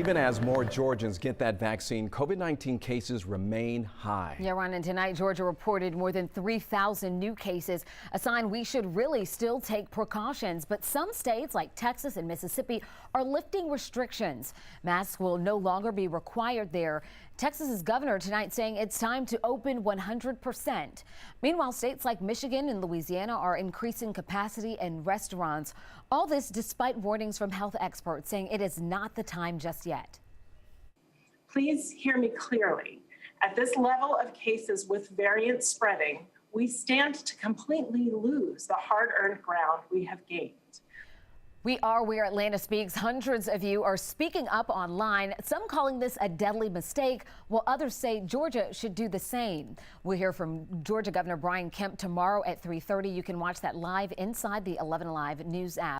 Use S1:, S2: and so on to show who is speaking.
S1: Even as more Georgians get that vaccine, COVID-19 cases remain high.
S2: Yeah, Ron, and tonight Georgia reported more than 3,000 new cases, a sign we should really still take precautions. But some states like Texas and Mississippi are lifting restrictions. Masks will no longer be required there. Texas's governor tonight saying it's time to open 100%. Meanwhile, states like Michigan and Louisiana are increasing capacity in restaurants. All this despite warnings from health experts saying it is not the time just yet.
S3: Please hear me clearly. At this level of cases with variants spreading, we stand to completely lose the hard-earned ground we have gained.
S2: We are where Atlanta speaks. Hundreds of you are speaking up online, some calling this a deadly mistake, while others say Georgia should do the same. We'll hear from Georgia Governor Brian Kemp tomorrow at 3:30. You can watch that live inside the 11 Alive News app.